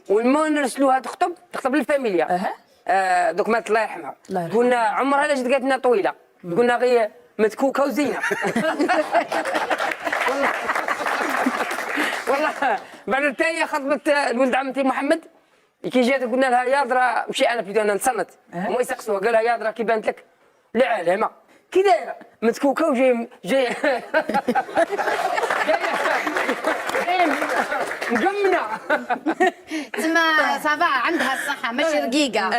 والما نرسلوها تخطب للفاميليا. دوك مات الله يرحمها. قلنا عمرها لا جات قالت لنا طويله، قلنا غير متكوكه وزينه. والله والله بعد الثانيه خطبت الولد عمتي محمد، كي جات قلنا لها يا درا مشي انا بديت انا نصنت وما يسقسوها، قال لها يا درا كي بانت لك العالمه كي دايره متكوكه وجاي جاي مجمنه. تما صافا عندها الصحه ماشي رقيقه.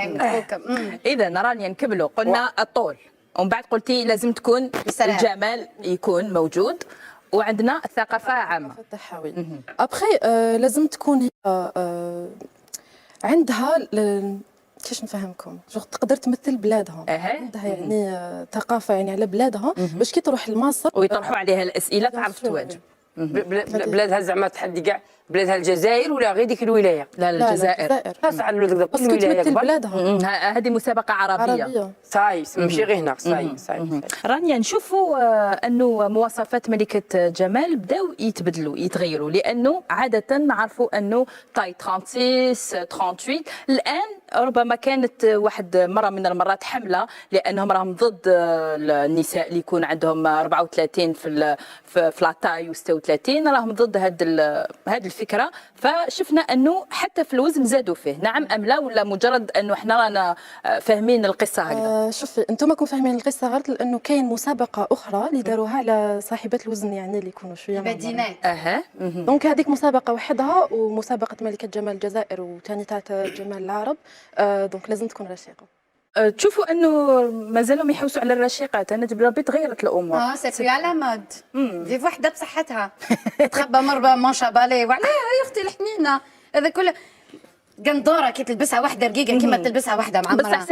متكوكه. اذا رانيا نكملوا، قلنا الطول ومن بعد قلتي لازم تكون الجمال يكون موجود، وعندنا الثقافه عامه. التحاوي ابخي لازم تكون هي عندها كيفاش نفهمكم تقدر تمثل بلادها. عندها يعني ثقافه يعني على بلادها، باش كي تروح لمصر ويطرحوا عليها الاسئله تعرف تواجه. بلادها زعما تحدي كاع بلادها الجزائر ولا غير ديك الولايه؟ لا الجزائر خاص على الولد كل باسكو ولايه تمثل كبر. بلادها. هذه مسابقه عربيه. صاي ماشي غير هنا. صاي رانيا نشوفوا انه مواصفات ملكه جمال بداو يتبدلوا يتغيروا، لانه عاده نعرفوا انه طاي 36 38. الان ربما كانت واحد مره من المرات حمله، لانهم راهم ضد النساء اللي يكون عندهم 34 في لاطاي و36، راهم ضد هذه الفكره. فشفنا انه حتى في الوزن زادوا فيه، نعم ام لا، ولا مجرد انه احنا رانا فاهمين القصه هكذا؟ شوفي انتم راكم فاهمين القصه غلط، لانه كاين مسابقه اخرى اللي داروها على صاحبات الوزن يعني اللي يكونوا شويه بدينات. دونك هذيك مسابقه وحدها، ومسابقه ملكه جمال الجزائر وثاني تاع جمال العرب. دونك لازم تكون رشيقه. تشوفوا انه مازالوا يحوسوا على الرشيقات. انا ربي تغيرت الامور. سي في على مود. في وحده بصحتها تخبى مربى مونشا بالي وعلاه يا اختي الحنينه هذا كله قندوره كي تلبسها وحده رقيقه كيما تلبسها وحده معمره.